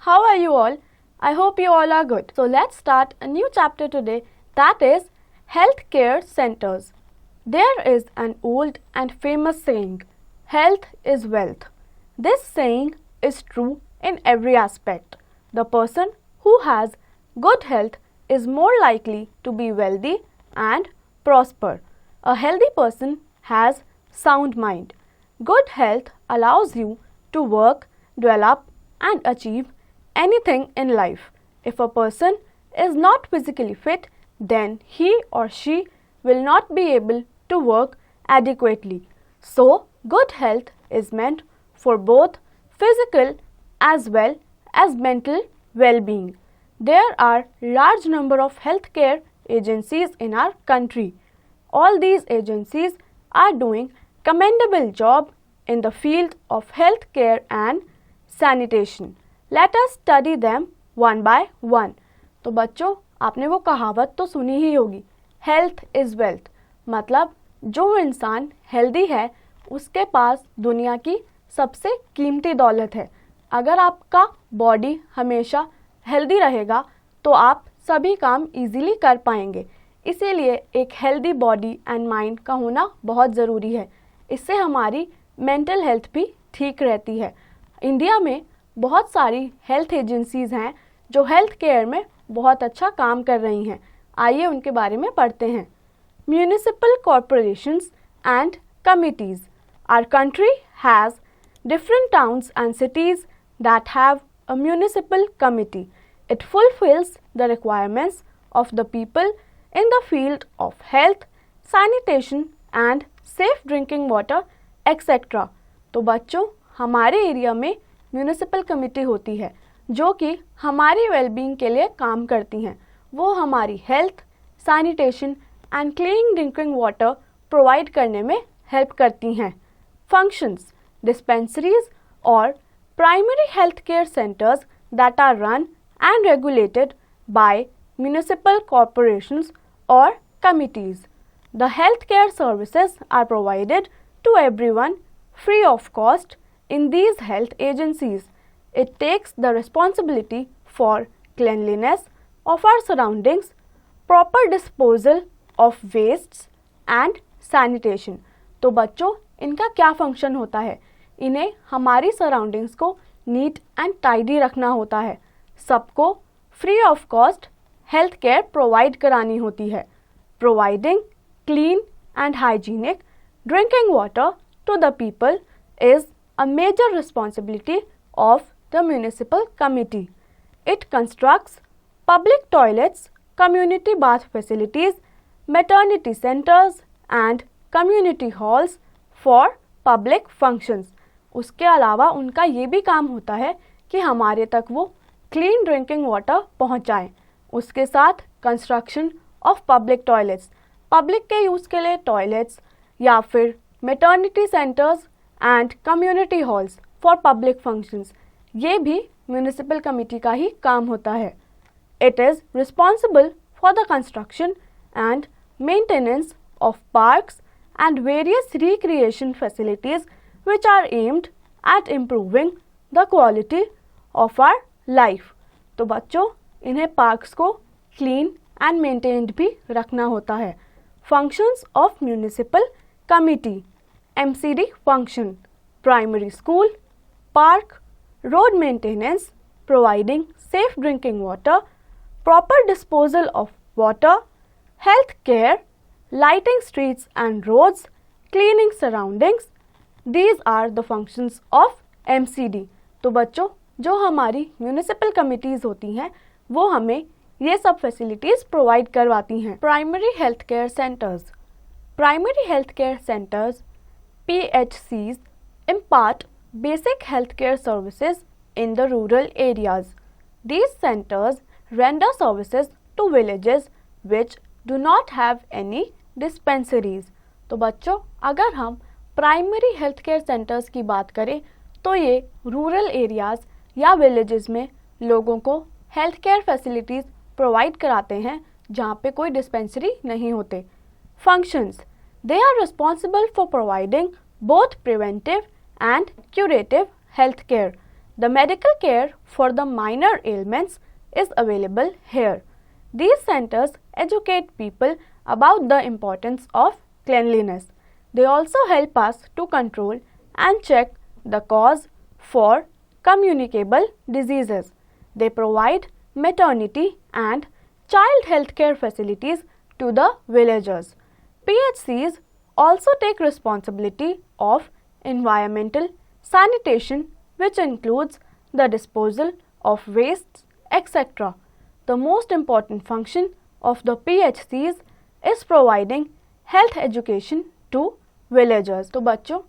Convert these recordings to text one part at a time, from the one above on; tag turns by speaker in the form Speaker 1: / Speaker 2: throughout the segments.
Speaker 1: How are you all? I hope you all are good. So let's start a new chapter today, that is healthcare centers. There is an old and famous saying, health is wealth. This saying is true in every aspect. The person who has good health is more likely to be wealthy and prosper. A healthy person has sound mind. Good health allows you to work, develop and achieve anything in life. If a person is not physically fit, then he or she will not be able to work adequately. So, good health is meant for both physical as well as mental well-being. There are large number of healthcare agencies in our country. All these agencies are doing commendable job in the field of healthcare and sanitation. Let us study them one by one. तो बच्चों, आपने वो कहावत तो सुनी ही होगी, health is wealth. मतलब जो इंसान हेल्दी है उसके पास दुनिया की सबसे कीमती दौलत है। अगर आपका बॉडी हमेशा हेल्दी रहेगा तो आप सभी काम इजीली कर पाएंगे। इसीलिए एक हेल्दी बॉडी एंड माइंड का होना बहुत ज़रूरी है। इससे हमारी मेंटल हेल्थ भी ठीक रहती है। इंडिया में बहुत सारी हेल्थ एजेंसीज़ हैं जो हेल्थ केयर में बहुत अच्छा काम कर रही हैं। आइए उनके बारे में पढ़ते हैं। Municipal corporations and committees. Our country has different towns and cities that have a municipal committee. It fulfills the requirements of the people in the field of health, sanitation and safe drinking water, etc. तो बच्चों, हमारे area में municipal committee होती है जो कि हमारी wellbeing के लिए काम करती हैं। वो हमारी health, sanitation and clean drinking water provide करने में हेल्प करती हैं। Functions: dispensaries or primary healthcare centers that are run and regulated by municipal corporations or committees. The healthcare services are provided to everyone free of cost in these health agencies. It takes the responsibility for cleanliness of our surroundings, proper disposal of wastes and sanitation. तो बच्चों, इनका क्या function होता है? इन्हें हमारी surroundings को neat and tidy रखना होता है। सबको free of cost health care provide करानी होती है। Providing clean and hygienic drinking water to the people is a major responsibility of the municipal committee. It constructs public toilets, community bath facilities, maternity centres and community halls for public functions. उसके अलावा उनका ये भी काम होता है कि हमारे तक वो क्लीन ड्रिंकिंग वाटर पहुंचाएं। उसके साथ construction of public toilets, public के यूज़ के लिए टॉयलेट्स या फिर maternity centres and community halls for public functions, ये भी म्यूनिसिपल कमेटी का ही काम होता है। It is responsible for the construction and maintenance of parks and various recreation facilities which are aimed at improving the quality of our life. तो बच्चों, इन्हें parks को क्लीन एंड मेंटेन्ड भी रखना होता है। Functions of municipal committee: MCD function, primary school, park, road maintenance, providing safe drinking water, proper disposal of water, health care, lighting streets and roads, cleaning surroundings. These are the functions of MCD. तो बच्चों, जो हमारी municipal committees होती हैं वो हमें ये सब फैसिलिटीज़ प्रोवाइड करवाती हैं। Primary health care centres. Primary health care centres PHCs impart basic healthcare services in the rural areas. These centers render services to villages which do not have any dispensaries. तो बच्चों, अगर हम primary health care centres की बात करें तो ये rural areas या विलेजेस में लोगों को हेल्थ केयर फैसिलिटीज़ प्रोवाइड कराते हैं जहाँ पे कोई डिस्पेंसरी नहीं होते। Functions: they are responsible for providing both preventive and curative health care. The medical care for the minor ailments is available here. These centers educate people about the importance of cleanliness. They also help us to control and check the cause for communicable diseases. They provide maternity and child health care facilities to the villagers. PHCs also take responsibility of environmental sanitation, which includes the disposal of wastes, etc. The most important function of the PHCs is providing health education to villagers. तो बच्चों,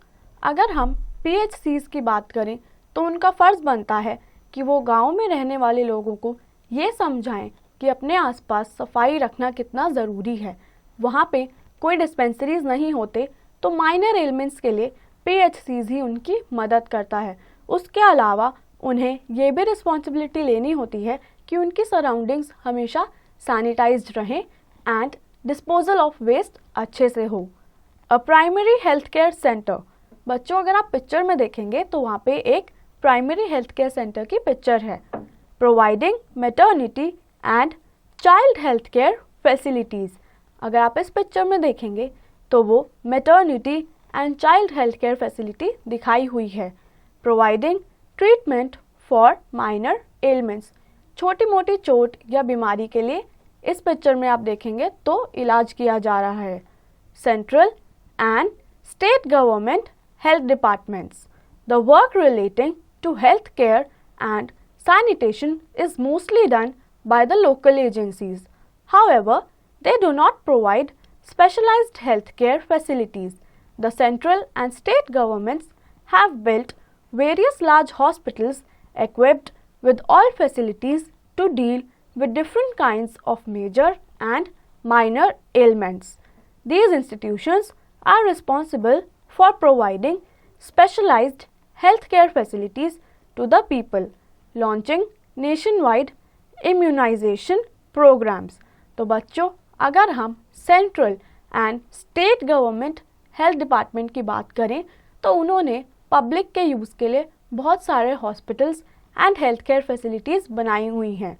Speaker 1: अगर हम PHCs की बात करें तो उनका फ़र्ज़ बनता है कि वो गांव में रहने वाले लोगों को ये समझाएं कि अपने आसपास सफाई रखना कितना ज़रूरी है। वहाँ पे कोई डिस्पेंसरीज नहीं होते तो माइनर एलिमेंट्स के लिए PHCs ही उनकी मदद करता है। उसके अलावा उन्हें ये भी रिस्पॉन्सिबिलिटी लेनी होती है कि उनकी सराउंडिंग्स हमेशा सैनिटाइज्ड रहें एंड डिस्पोजल ऑफ वेस्ट अच्छे से हो। A primary health care centre, बच्चों अगर आप पिक्चर में देखेंगे तो वहाँ पे एक प्राइमरी हेल्थ केयर सेंटर की पिक्चर है। Providing maternity and child health care facilities, अगर आप इस पिक्चर में देखेंगे तो वो maternity and child health care facility दिखाई हुई है। Providing treatment for minor elements, छोटी मोटी चोट या बीमारी के लिए इस पिक्चर में आप देखेंगे तो इलाज किया जा रहा है। Central and state government health departments, the work relating to health care and sanitation is mostly done by the local agencies. However, they do not provide specialized healthcare facilities. The central and state governments have built various large hospitals equipped with all facilities to deal with different kinds of major and minor ailments. These institutions are responsible for providing specialized healthcare facilities to the people. Launching nationwide immunisation programmes, तो बच्चों अगर हम central and state government health department की बात करें तो उन्होंने public के यूज़ के लिए बहुत सारे hospitals and health care facilities बनाई हुई हैं।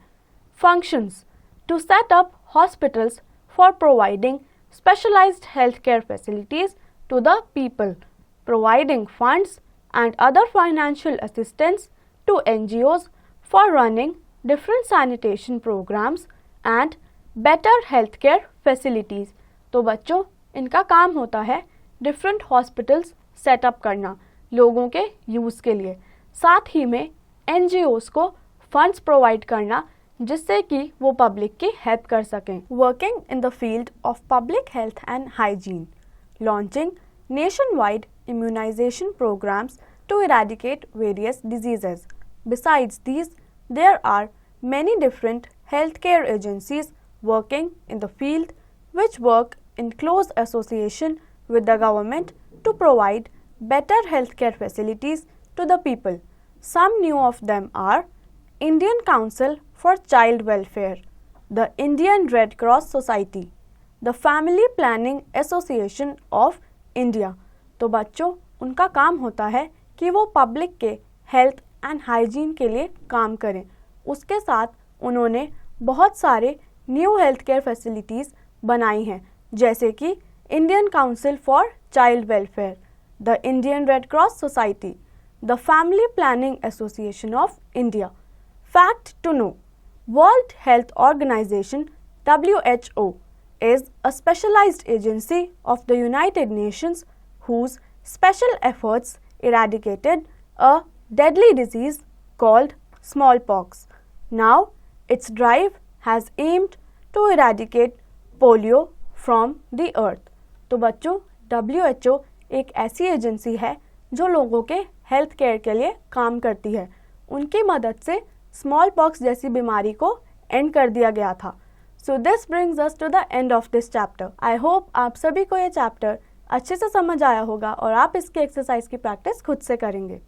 Speaker 1: Functions, to set up hospitals for providing specialised health care facilities to the people, providing funds and other financial assistance to NGOs for running different sanitation programs and better healthcare facilities। तो बच्चों इनका काम होता है different hospitals setup करना लोगों के use के लिए, साथ ही में NGOs को फंड्स प्रोवाइड करना जिससे कि वो पब्लिक की हेल्प कर सकें। Working in the field of public health and hygiene, launching nationwide immunisation programmes to eradicate various diseases. Besides these, there are many different healthcare agencies working in the field which work in close association with the government to provide better healthcare facilities to the people. Some new of them are Indian Council for Child Welfare, the Indian Red Cross Society, the Family Planning Association of India। तो बच्चों उनका काम होता है कि वो public के health and hygiene के लिए काम करें। उसके साथ उन्होंने बहुत सारे न्यू हेल्थ केयर फैसिलिटीज़ बनाई हैं जैसे कि Indian council for child welfare, the Indian red cross society, the family planning association of India. Fact to know, world health organisation WHO is a specialized agency of the United Nations whose special efforts eradicated a deadly disease called smallpox. Now, its drive has aimed to eradicate polio from the earth. तो बच्चों WHO एक ऐसी agency है जो लोगों के health care के लिए काम करती है। उनकी मदद से स्मॉल पॉक्स जैसी बीमारी को एंड कर दिया गया था। So this brings us to the end of this chapter. I hope आप सभी को ये चैप्टर अच्छे से समझ आया होगा और आप इसके एक्सरसाइज की प्रैक्टिस खुद से करेंगे।